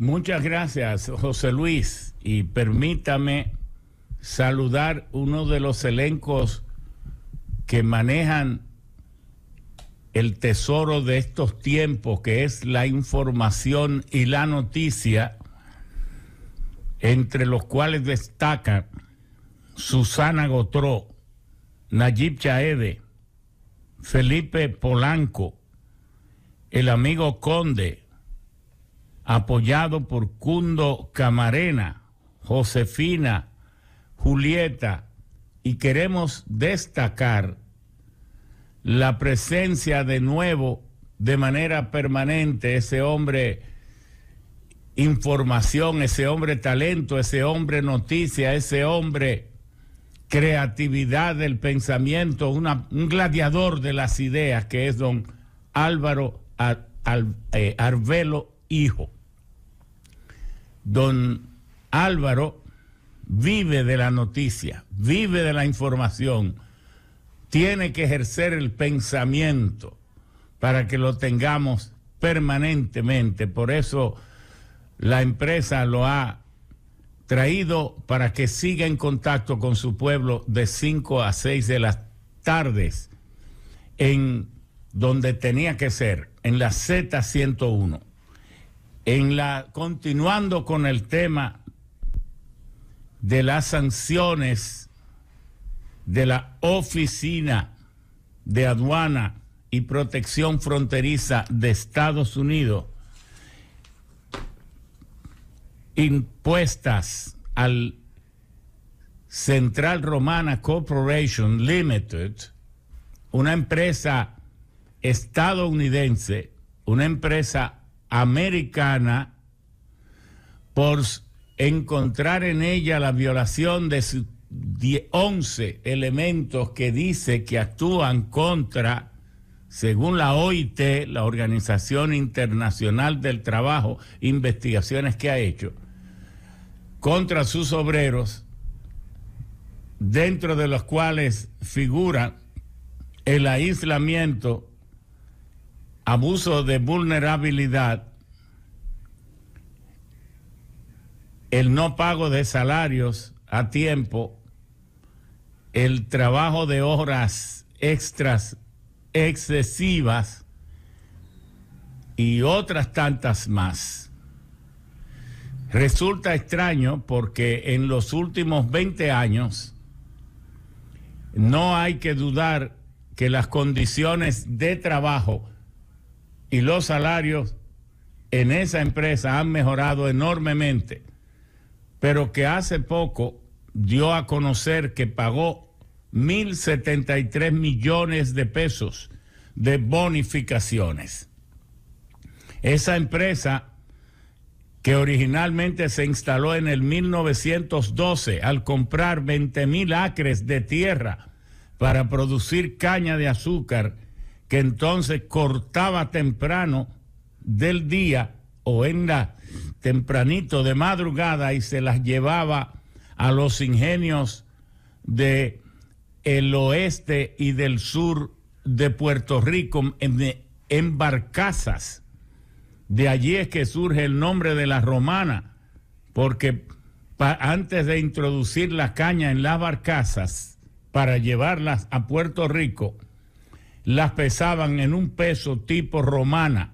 Muchas gracias, José Luis, y permítame saludar uno de los elencos que manejan el tesoro de estos tiempos, que es la información y la noticia, entre los cuales destacan Susana Gotró, Nayib Chaede, Felipe Polanco, el amigo Conde, apoyado por Cundo Camarena, Josefina, Julieta, y queremos destacar la presencia de nuevo, de manera permanente, ese hombre información, ese hombre talento, ese hombre noticia, ese hombre creatividad del pensamiento, un gladiador de las ideas, que es don Álvaro Arbelo Hijo. Don Álvaro vive de la noticia, vive de la información, tiene que ejercer el pensamiento para que lo tengamos permanentemente. Por eso la empresa lo ha traído para que siga en contacto con su pueblo de 5 a 6 de las tardes, en donde tenía que ser, en la Z101. Continuando con el tema de las sanciones de la Oficina de Aduana y Protección Fronteriza de Estados Unidos, impuestas al Central Romana Corporation Limited, una empresa estadounidense, una empresa americana, por encontrar en ella la violación de 11 elementos que dice que actúan contra, según la OIT, la Organización Internacional del Trabajo, investigaciones que ha hecho contra sus obreros, dentro de los cuales figura el aislamiento, abuso de vulnerabilidad, el no pago de salarios a tiempo, el trabajo de horas extras excesivas y otras tantas más. Resulta extraño porque en los últimos 20 años no hay que dudar que las condiciones de trabajo y los salarios en esa empresa han mejorado enormemente, pero que hace poco dio a conocer que pagó 1.073 millones de pesos de bonificaciones. Esa empresa, que originalmente se instaló en el 1912 al comprar 20,000 acres de tierra para producir caña de azúcar, que entonces cortaba temprano del día o tempranito de madrugada y se las llevaba a los ingenios de el oeste y del sur de Puerto Rico en barcazas. De allí es que surge el nombre de la romana, porque antes de introducir la caña en las barcazas para llevarlas a Puerto Rico, las pesaban en un peso tipo romana,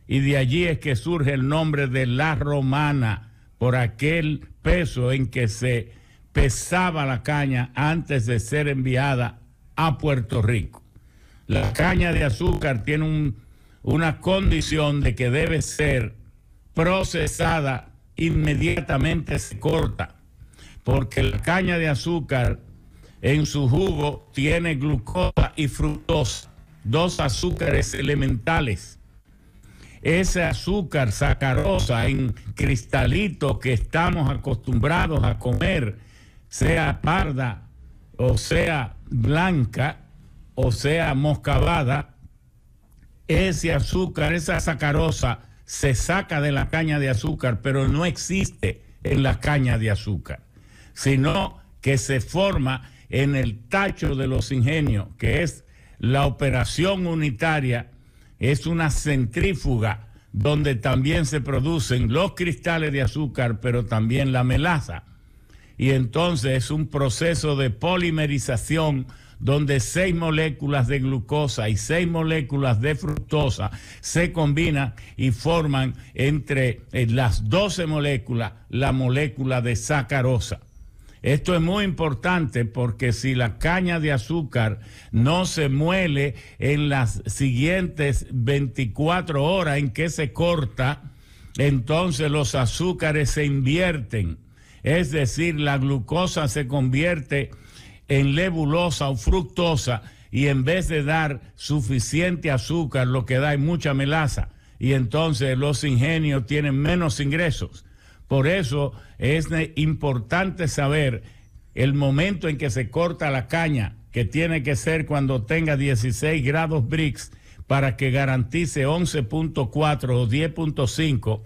y de allí es que surge el nombre de la romana, por aquel peso en que se pesaba la caña antes de ser enviada a Puerto Rico. La caña de azúcar tiene una condición de que debe ser procesada inmediatamente, se corta, porque la caña de azúcar en su jugo tiene glucosa y fructosa, dos azúcares elementales. Ese azúcar sacarosa en cristalito que estamos acostumbrados a comer, sea parda o sea blanca o sea moscabada, ese azúcar, esa sacarosa se saca de la caña de azúcar, pero no existe en la caña de azúcar, sino que se forma en el tacho de los ingenios, que es la operación unitaria, es una centrífuga donde también se producen los cristales de azúcar, pero también la melaza. Y entonces es un proceso de polimerización donde 6 moléculas de glucosa y 6 moléculas de fructosa se combinan y forman entre las 12 moléculas la molécula de sacarosa. Esto es muy importante porque si la caña de azúcar no se muele en las siguientes 24 horas en que se corta, entonces los azúcares se invierten. Es decir, la glucosa se convierte en levulosa o fructosa y en vez de dar suficiente azúcar, lo que da es mucha melaza. Y entonces los ingenios tienen menos ingresos. Por eso es importante saber el momento en que se corta la caña, que tiene que ser cuando tenga 16 grados Brix para que garantice 11.4 o 10.5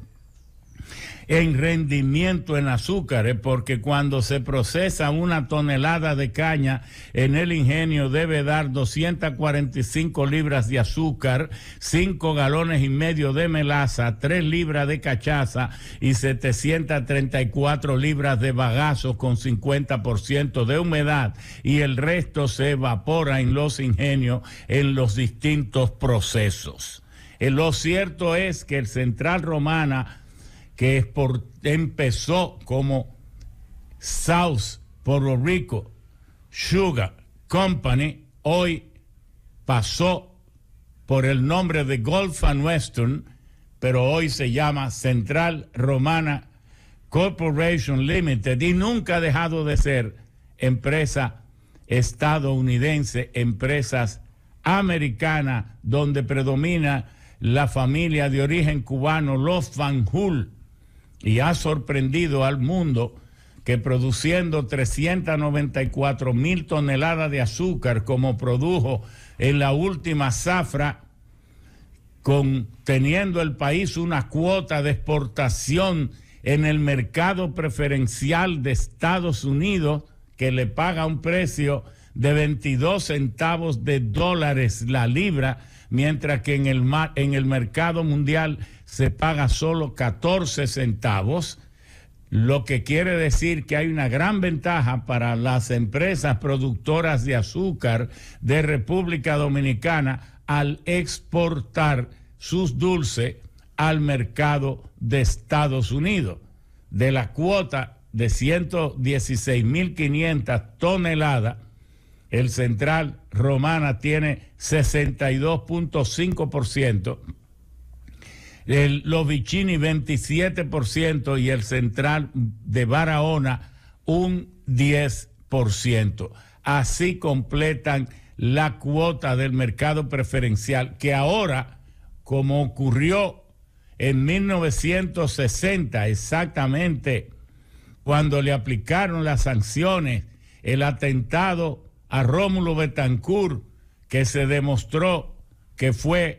en rendimiento en azúcares, porque cuando se procesa una tonelada de caña en el ingenio debe dar 245 libras de azúcar, 5 galones y medio de melaza, 3 libras de cachaza y 734 libras de bagazo con 50% de humedad, y el resto se evapora en los ingenios en los distintos procesos. Lo cierto es que el Central Romana, que empezó como South Puerto Rico Sugar Company, hoy pasó por el nombre de Gulf and Western, pero hoy se llama Central Romana Corporation Limited, y nunca ha dejado de ser empresa estadounidense, empresas americanas, donde predomina la familia de origen cubano, los Fanjul, y ha sorprendido al mundo que produciendo 394,000 toneladas de azúcar, como produjo en la última zafra, teniendo el país una cuota de exportación en el mercado preferencial de Estados Unidos, que le paga un precio de 22 centavos de dólares la libra, mientras que en el mercado mundial se paga solo 14 centavos, lo que quiere decir que hay una gran ventaja para las empresas productoras de azúcar de República Dominicana al exportar sus dulces al mercado de Estados Unidos. De la cuota de 116.500 toneladas, el Central Romana tiene 62.5%, los Vicini 27% y el Central de Barahona un 10%. Así completan la cuota del mercado preferencial, que ahora, como ocurrió en 1960, exactamente cuando le aplicaron las sanciones, el atentado a Rómulo Betancourt, que se demostró que fue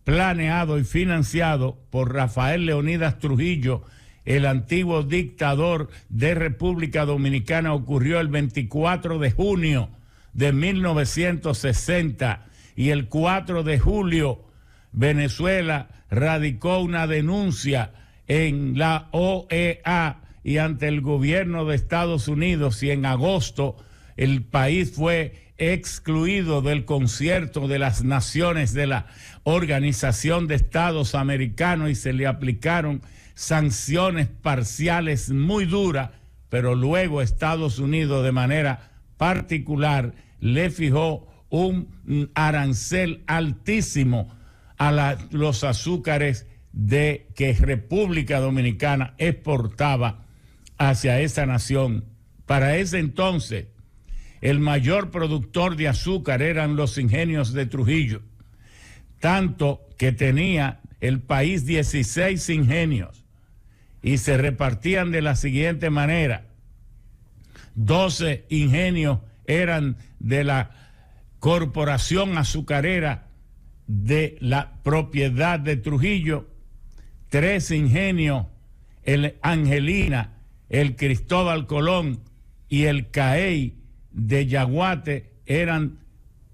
planeado y financiado por Rafael Leonidas Trujillo, el antiguo dictador de República Dominicana, ocurrió el 24 de junio de 1960, y el 4 de julio Venezuela radicó una denuncia en la OEA y ante el gobierno de Estados Unidos, y en agosto el país fue excluido del concierto de las naciones de la Organización de Estados Americanos y se le aplicaron sanciones parciales muy duras, pero luego Estados Unidos de manera particular le fijó un arancel altísimo a los azúcares que República Dominicana exportaba hacia esa nación. Para ese entonces, el mayor productor de azúcar eran los ingenios de Trujillo, tanto que tenía el país 16 ingenios y se repartían de la siguiente manera: 12 ingenios eran de la Corporación Azucarera de la propiedad de Trujillo, 3 ingenios, el Angelina, el Cristóbal Colón y el Caey de Yaguate, eran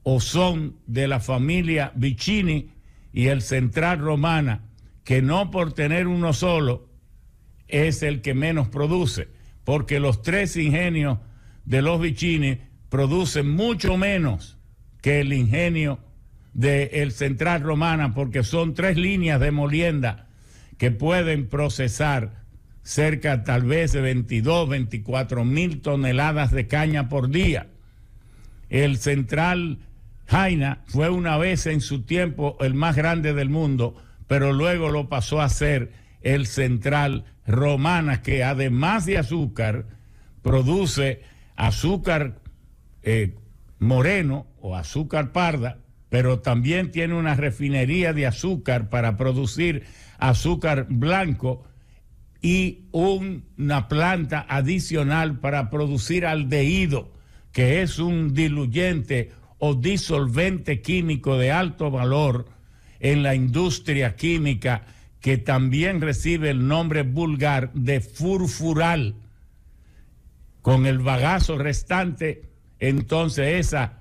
o son de la familia Vicini, y el Central Romana, que no por tener uno solo es el que menos produce, porque los 3 ingenios de Los Vicini producen mucho menos que el ingenio del Central Romana, porque son 3 líneas de molienda que pueden procesar cerca tal vez de 22, 24 mil toneladas de caña por día. El Central Jaina fue una vez en su tiempo el más grande del mundo, pero luego lo pasó a ser el Central Romana, que además de azúcar, produce azúcar moreno o azúcar parda, pero también tiene una refinería de azúcar para producir azúcar blanco y una planta adicional para producir aldehído, que es un diluyente o disolvente químico de alto valor en la industria química, que también recibe el nombre vulgar de furfural. Con el bagazo restante, entonces esa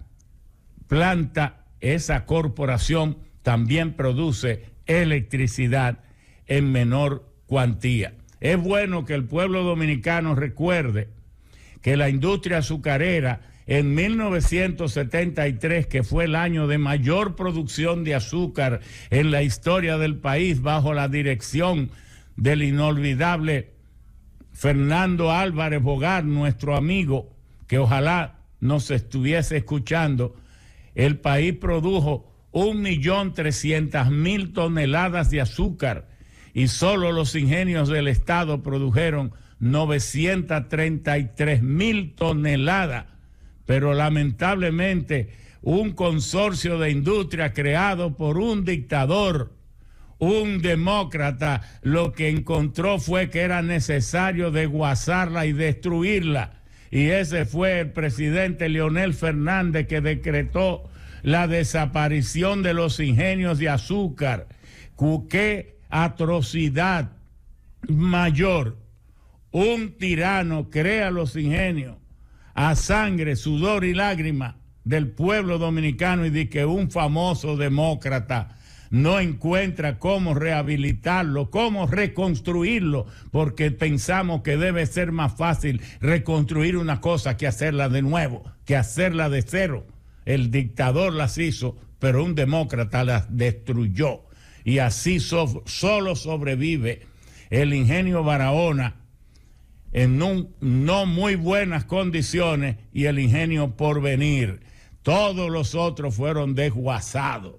planta, esa corporación también produce electricidad en menor cuantía. Es bueno que el pueblo dominicano recuerde que la industria azucarera en 1973, que fue el año de mayor producción de azúcar en la historia del país, bajo la dirección del inolvidable Fernando Álvarez Bogar, nuestro amigo, que ojalá nos estuviese escuchando, el país produjo 1.300.000 toneladas de azúcar y solo los ingenios del estado produjeron 933.000 toneladas. Pero lamentablemente un consorcio de industria creado por un dictador, un demócrata, lo que encontró fue que era necesario desguazarla y destruirla. Y ese fue el presidente Leonel Fernández, que decretó la desaparición de los ingenios de azúcar. ¡Qué atrocidad mayor! Un tirano crea los ingenios a sangre, sudor y lágrima del pueblo dominicano, y de que un famoso demócrata no encuentra cómo rehabilitarlo, cómo reconstruirlo, porque pensamos que debe ser más fácil reconstruir una cosa que hacerla de nuevo, que hacerla de cero. El dictador las hizo, pero un demócrata las destruyó. Y así solo sobrevive el ingenio Barahona en no muy buenas condiciones, y el ingenio Porvenir. Todos los otros fueron desguazados.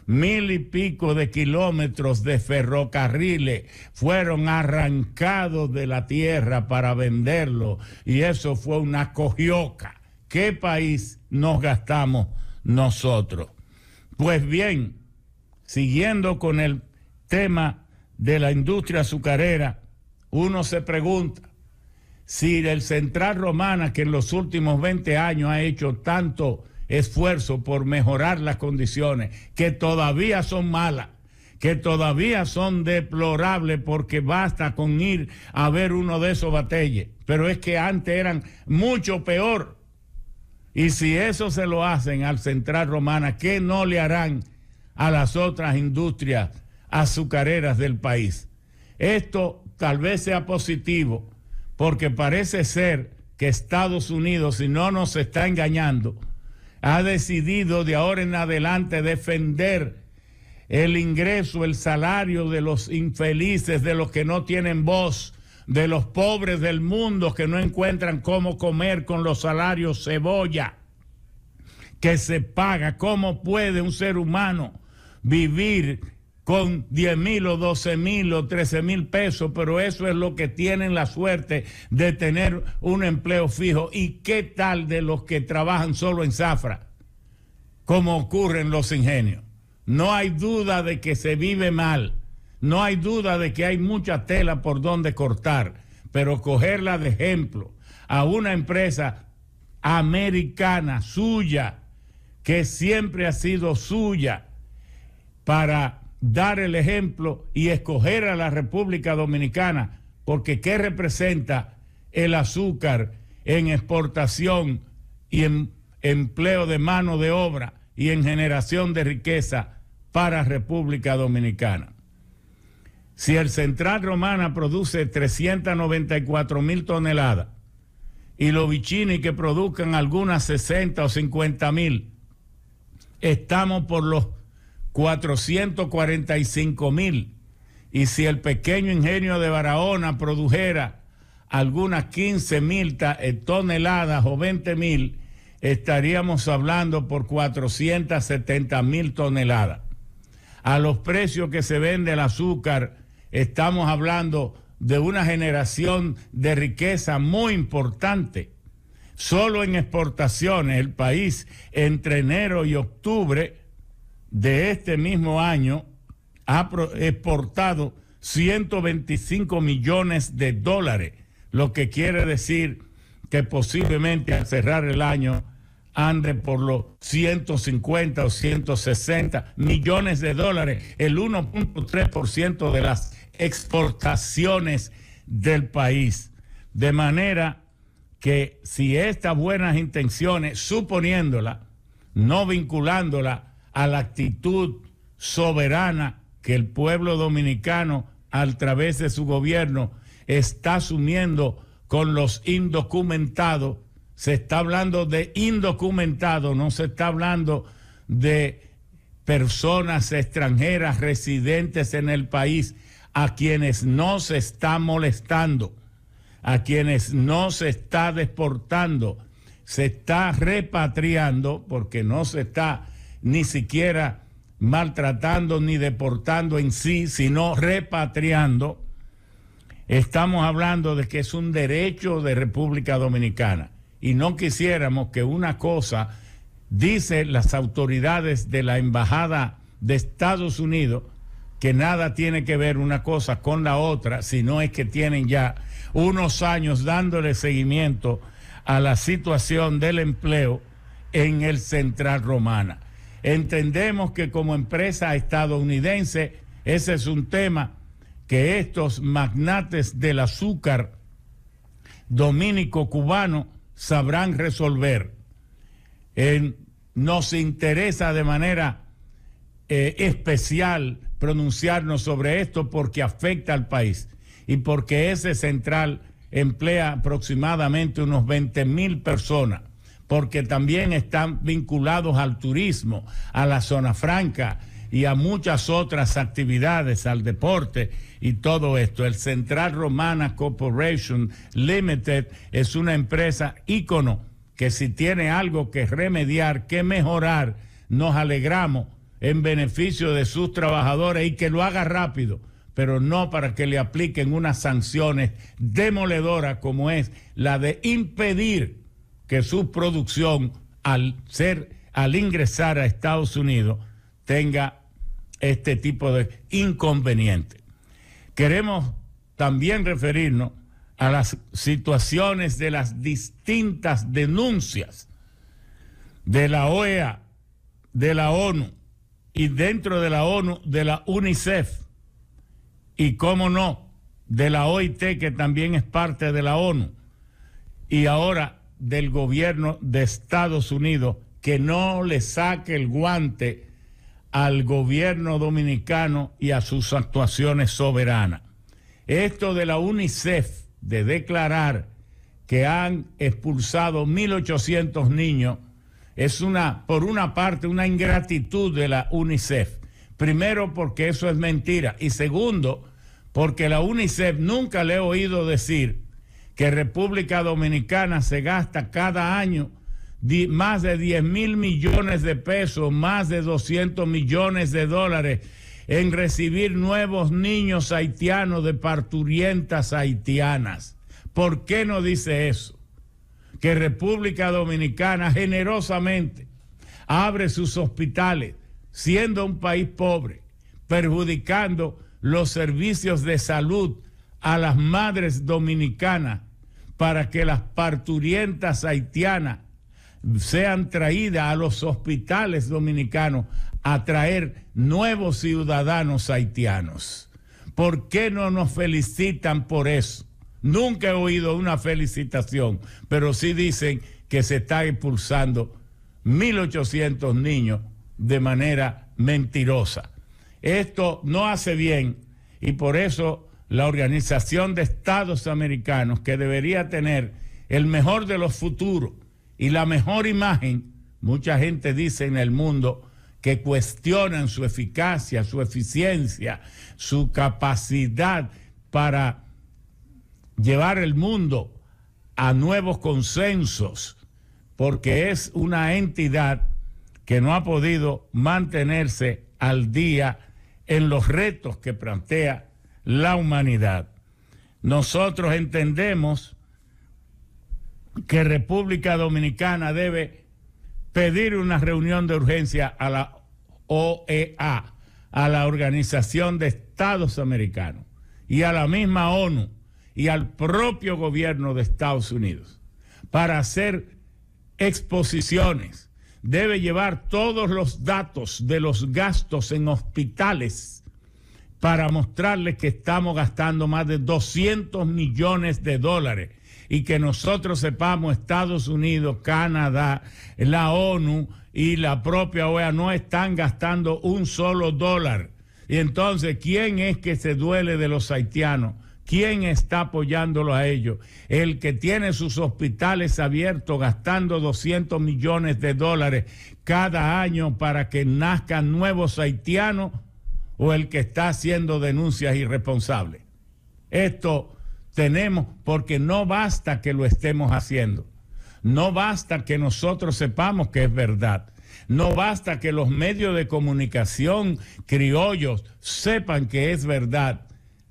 1,000 y pico de kilómetros de ferrocarriles fueron arrancados de la tierra para venderlo, y eso fue una cojioca. ¿Qué país nos gastamos nosotros? Pues bien, siguiendo con el tema de la industria azucarera, uno se pregunta si el Central Romana, que en los últimos 20 años ha hecho tanto esfuerzo por mejorar las condiciones, que todavía son malas, que todavía son deplorables, porque basta con ir a ver uno de esos batalles, pero es que antes eran mucho peor. Y si eso se lo hacen al Central Romana, ¿qué no le harán a las otras industrias azucareras del país? Esto tal vez sea positivo, porque parece ser que Estados Unidos, si no nos está engañando, ha decidido de ahora en adelante defender el ingreso, el salario de los infelices, de los que no tienen voz, de los pobres del mundo que no encuentran cómo comer con los salarios cebolla que se paga. ¿Cómo puede un ser humano vivir con 10,000 o 12,000 o 13,000 pesos? Pero eso es lo que tienen la suerte de tener un empleo fijo. ¿Y qué tal de los que trabajan solo en zafra, como ocurre en los ingenios? No hay duda de que se vive mal, no hay duda de que hay mucha tela por donde cortar, pero cogerla de ejemplo a una empresa americana suya, que siempre ha sido suya, para dar el ejemplo y escoger a la República Dominicana, porque ¿qué representa el azúcar en exportación y en empleo de mano de obra y en generación de riqueza para República Dominicana? Si el Central Romana produce 394,000 toneladas y los Vicini que produzcan algunas 60 o 50,000, estamos por los 445,000. Y si el pequeño ingenio de Barahona produjera algunas 15,000 toneladas o 20,000, estaríamos hablando por 470,000 toneladas. A los precios que se vende el azúcar, estamos hablando de una generación de riqueza muy importante. Solo en exportaciones, el país entre enero y octubre de este mismo año ha exportado 125 millones de dólares, lo que quiere decir que posiblemente al cerrar el año ande por los 150 o 160 millones de dólares, el 1.3% de las exportaciones del país. De manera que si estas buenas intenciones, suponiéndola, no vinculándola a la actitud soberana que el pueblo dominicano, a través de su gobierno, está asumiendo con los indocumentados. Se está hablando de indocumentados, no se está hablando de personas extranjeras residentes en el país, a quienes no se está molestando, a quienes no se está deportando, se está repatriando, porque no se está ni siquiera maltratando ni deportando en sí, sino repatriando. Estamos hablando de que es un derecho de República Dominicana y no quisiéramos que una cosa, dicen las autoridades de la Embajada de Estados Unidos, que nada tiene que ver una cosa con la otra, sino es que tienen ya unos años dándole seguimiento a la situación del empleo en el Central Romana. Entendemos que como empresa estadounidense, ese es un tema que estos magnates del azúcar dominico-cubano sabrán resolver. Nos interesa de manera especial pronunciarnos sobre esto porque afecta al país y porque ese central emplea aproximadamente unos 20,000 personas, porque también están vinculados al turismo, a la zona franca y a muchas otras actividades, al deporte y todo esto. El Central Romana Corporation Limited es una empresa ícono que si tiene algo que remediar, que mejorar, nos alegramos en beneficio de sus trabajadores y que lo haga rápido, pero no para que le apliquen unas sanciones demoledoras como es la de impedir que su producción al ingresar a Estados Unidos tenga este tipo de inconveniente. Queremos también referirnos a las situaciones de las distintas denuncias de la OEA, de la ONU y dentro de la ONU, de la UNICEF y, cómo no, de la OIT, que también es parte de la ONU, y ahora del gobierno de Estados Unidos, que no le saque el guante al gobierno dominicano y a sus actuaciones soberanas. Esto de la UNICEF, de declarar que han expulsado 1.800 niños, es por una parte, una ingratitud de la UNICEF. Primero, porque eso es mentira. Y segundo, porque la UNICEF nunca le he oído decir que República Dominicana se gasta cada año más de 10,000 millones de pesos, más de 200 millones de dólares en recibir nuevos niños haitianos de parturientas haitianas. ¿Por qué no dice eso? Que República Dominicana generosamente abre sus hospitales, siendo un país pobre, perjudicando los servicios de salud a las madres dominicanas para que las parturientas haitianas sean traídas a los hospitales dominicanos a traer nuevos ciudadanos haitianos. ¿Por qué no nos felicitan por eso? Nunca he oído una felicitación, pero sí dicen que se está expulsando 1.800 niños de manera mentirosa. Esto no hace bien Y por eso la Organización de Estados Americanos, que debería tener el mejor de los futuros y la mejor imagen, mucha gente dice en el mundo que cuestionan su eficacia, su eficiencia, su capacidad para llevar el mundo a nuevos consensos, porque es una entidad que no ha podido mantenerse al día en los retos que plantea la humanidad. Nosotros entendemos que República Dominicana debe pedir una reunión de urgencia a la OEA, a la Organización de Estados Americanos, y a la misma ONU y al propio gobierno de Estados Unidos para hacer exposiciones. Debe llevar todos los datos de los gastos en hospitales para mostrarles que estamos gastando más de 200 millones de dólares y que nosotros sepamos, Estados Unidos, Canadá, la ONU y la propia OEA no están gastando un solo dólar. Y entonces, ¿quién es que se duele de los haitianos? ¿Quién está apoyándolo a ellos? El que tiene sus hospitales abiertos gastando 200 millones de dólares cada año para que nazcan nuevos haitianos, o el que está haciendo denuncias irresponsables. Esto tenemos, porque no basta que lo estemos haciendo. No basta que nosotros sepamos que es verdad. No basta que los medios de comunicación criollos sepan que es verdad.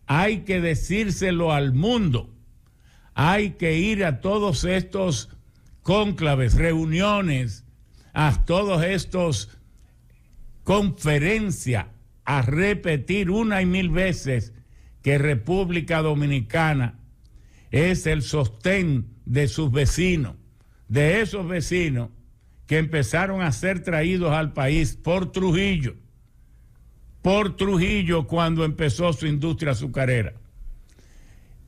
Hay que decírselo al mundo. Hay que ir a todos estos cónclaves, reuniones, a todos estos conferencias, a repetir una y mil veces que República Dominicana es el sostén de sus vecinos, de esos vecinos que empezaron a ser traídos al país por Trujillo cuando empezó su industria azucarera.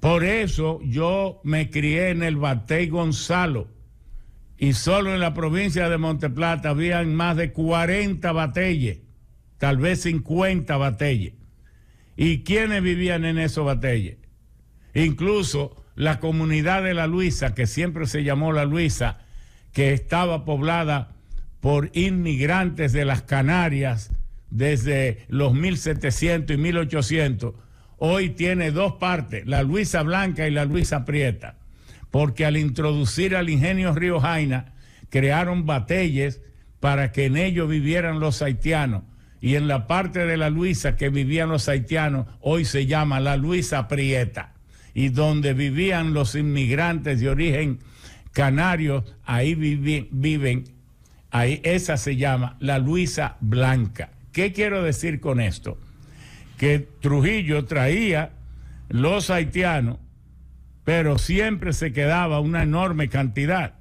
Por eso yo me crié en el Batey Gonzalo, y solo en la provincia de Monteplata habían más de 40 bateyes, tal vez 50 bateyes. ¿Y quiénes vivían en esos bateyes? Incluso la comunidad de La Luisa, que siempre se llamó La Luisa, que estaba poblada por inmigrantes de las Canarias desde los 1700 y 1800, hoy tiene dos partes, la Luisa Blanca y la Luisa Prieta, porque al introducir al ingenio Río Jaina, crearon bateyes para que en ellos vivieran los haitianos, y en la parte de la Luisa que vivían los haitianos, hoy se llama la Luisa Prieta, y donde vivían los inmigrantes de origen canario, ahí viven, ahí esa se llama la Luisa Blanca. ¿Qué quiero decir con esto? Que Trujillo traía los haitianos, pero siempre se quedaba una enorme cantidad,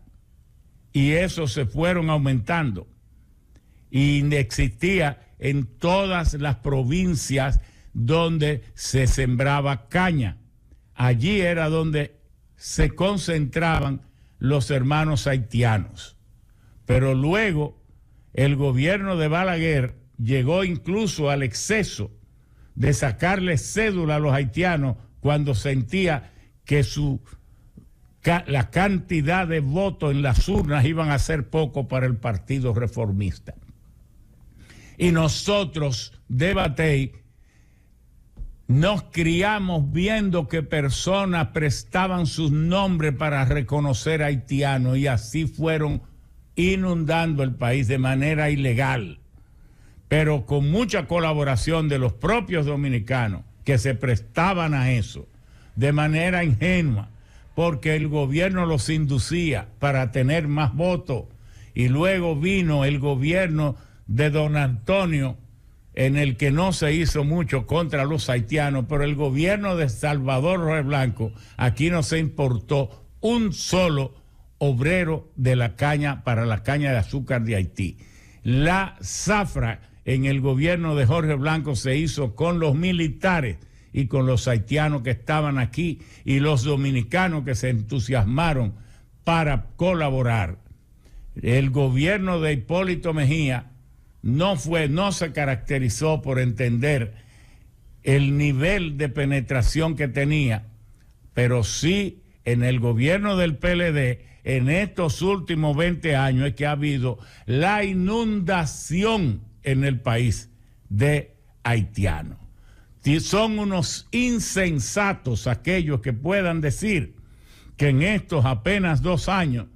y esos se fueron aumentando, y existía en todas las provincias donde se sembraba caña. Allí era donde se concentraban los hermanos haitianos. Pero luego el gobierno de Balaguer llegó incluso al exceso de sacarle cédula a los haitianos cuando sentía que la cantidad de votos en las urnas iban a ser poco para el Partido Reformista. Y nosotros de Batey nos criamos viendo que personas prestaban sus nombres para reconocer haitianos, y así fueron inundando el país de manera ilegal, pero con mucha colaboración de los propios dominicanos que se prestaban a eso de manera ingenua, porque el gobierno los inducía para tener más votos. Y luego vino el gobierno de don Antonio, en el que no se hizo mucho contra los haitianos, pero el gobierno de Salvador Roger Blanco, aquí no se importó un solo obrero de la caña para la caña de azúcar de Haití. La zafra en el gobierno de Jorge Blanco se hizo con los militares y con los haitianos que estaban aquí y los dominicanos que se entusiasmaron para colaborar. El gobierno de Hipólito Mejía no se caracterizó por entender el nivel de penetración que tenía, pero sí en el gobierno del PLD, en estos últimos 20 años es que ha habido la inundación en el país de haitianos. Son unos insensatos aquellos que puedan decir que en estos apenas 2 años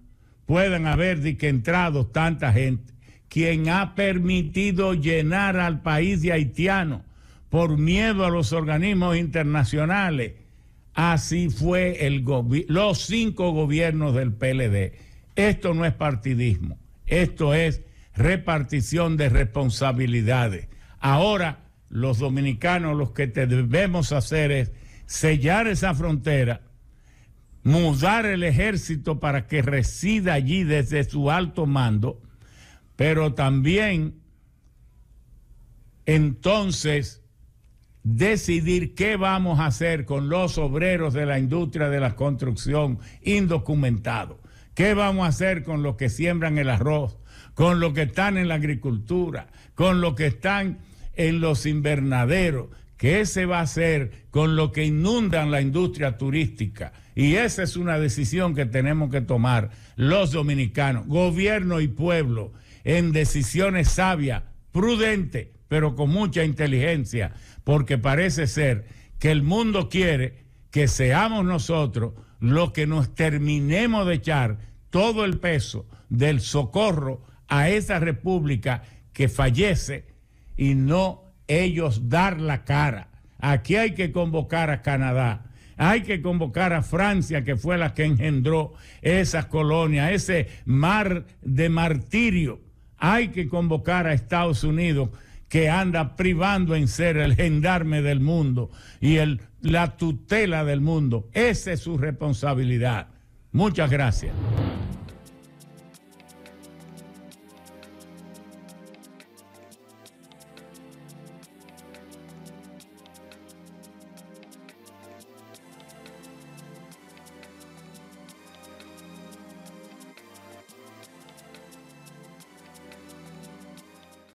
puedan haber entrado tanta gente. Quien ha permitido llenar al país de haitianos por miedo a los organismos internacionales, así fue los 5 gobiernos del PLD. Esto no es partidismo, esto es repartición de responsabilidades. Ahora los dominicanos lo que debemos hacer es sellar esa frontera, mudar el ejército para que resida allí desde su alto mando, pero también entonces decidir qué vamos a hacer con los obreros de la industria de la construcción indocumentados, qué vamos a hacer con los que siembran el arroz, con los que están en la agricultura, con los que están en los invernaderos, qué se va a hacer con los que inundan la industria turística. Y esa es una decisión que tenemos que tomar los dominicanos, gobierno y pueblo, en decisiones sabias, prudentes, pero con mucha inteligencia, porque parece ser que el mundo quiere que seamos nosotros los que nos terminemos de echar todo el peso del socorro a esa república que fallece y no ellos dar la cara. Aquí hay que convocar a Canadá, hay que convocar a Francia, que fue la que engendró esas colonias, ese mar de martirio. Hay que convocar a Estados Unidos, que anda privando en ser el gendarme del mundo y la tutela del mundo. Esa es su responsabilidad. Muchas gracias.